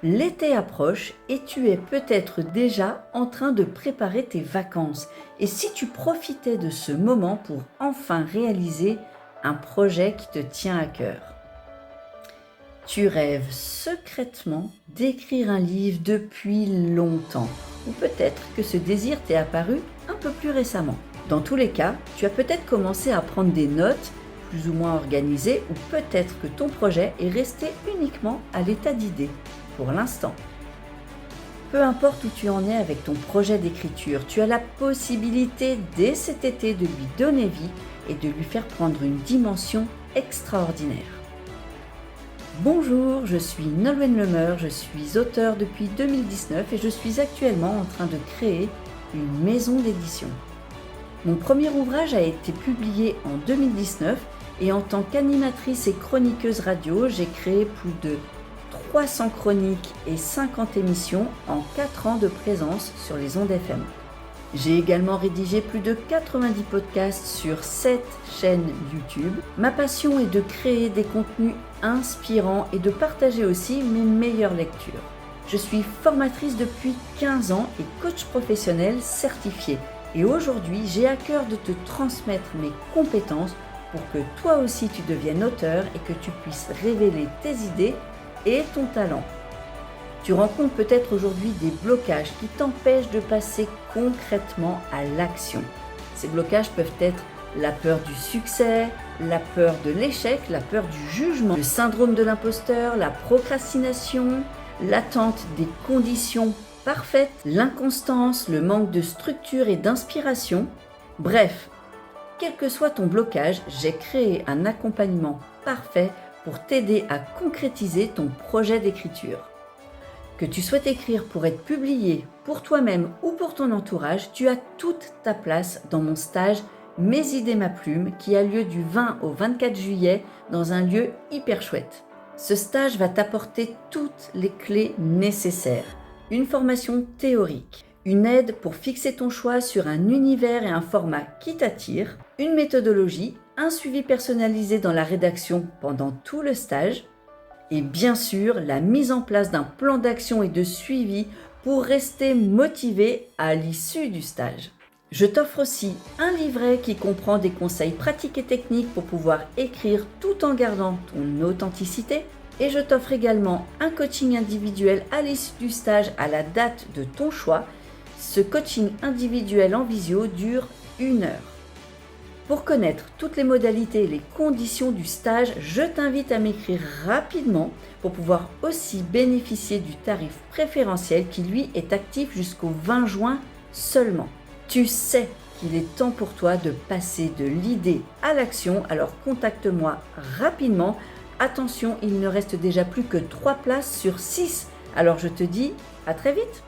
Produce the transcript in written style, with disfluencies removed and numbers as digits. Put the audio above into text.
L'été approche et tu es peut-être déjà en train de préparer tes vacances. Et si tu profitais de ce moment pour enfin réaliser un projet qui te tient à cœur? Tu rêves secrètement d'écrire un livre depuis longtemps. Ou peut-être que ce désir t'est apparu un peu plus récemment. Dans tous les cas, tu as peut-être commencé à prendre des notes plus ou moins organisées, ou peut-être que ton projet est resté uniquement à l'état d'idée pour l'instant. Peu importe où tu en es avec ton projet d'écriture, tu as la possibilité dès cet été de lui donner vie et de lui faire prendre une dimension extraordinaire. Bonjour, je suis Nolwenn Lemeur, je suis auteure depuis 2019 et je suis actuellement en train de créer une maison d'édition. Mon premier ouvrage a été publié en 2019 et en tant qu'animatrice et chroniqueuse radio, j'ai créé plus de 300 chroniques et 50 émissions en 4 ans de présence sur les ondes FM. J'ai également rédigé plus de 90 podcasts sur 7 chaînes YouTube. Ma passion est de créer des contenus inspirants et de partager aussi mes meilleures lectures. Je suis formatrice depuis 15 ans et coach professionnel certifié. Et aujourd'hui, j'ai à cœur de te transmettre mes compétences pour que toi aussi tu deviennes auteur et que tu puisses révéler tes idées et ton talent. Tu rencontres peut-être aujourd'hui des blocages qui t'empêchent de passer concrètement à l'action. Ces blocages peuvent être la peur du succès, la peur de l'échec, la peur du jugement, le syndrome de l'imposteur, la procrastination, l'attente des conditions parfaites, l'inconstance, le manque de structure et d'inspiration. Bref, quel que soit ton blocage, j'ai créé un accompagnement parfait pour t'aider à concrétiser ton projet d'écriture. Que tu souhaites écrire pour être publié pour toi-même ou pour ton entourage, tu as toute ta place dans mon stage Mes idées, ma plume qui a lieu du 20 au 24 juillet dans un lieu hyper chouette. Ce stage va t'apporter toutes les clés nécessaires. Une formation théorique, une aide pour fixer ton choix sur un univers et un format qui t'attire, une méthodologie, un suivi personnalisé dans la rédaction pendant tout le stage et bien sûr la mise en place d'un plan d'action et de suivi pour rester motivé à l'issue du stage. Je t'offre aussi un livret qui comprend des conseils pratiques et techniques pour pouvoir écrire tout en gardant ton authenticité. Et je t'offre également un coaching individuel à l'issue du stage à la date de ton choix. Ce coaching individuel en visio dure 1 heure. Pour connaître toutes les modalités et les conditions du stage, je t'invite à m'écrire rapidement pour pouvoir aussi bénéficier du tarif préférentiel qui lui est actif jusqu'au 20 juin seulement. Tu sais qu'il est temps pour toi de passer de l'idée à l'action, alors contacte-moi rapidement. Attention, il ne reste déjà plus que 3 places sur 6. Alors je te dis à très vite.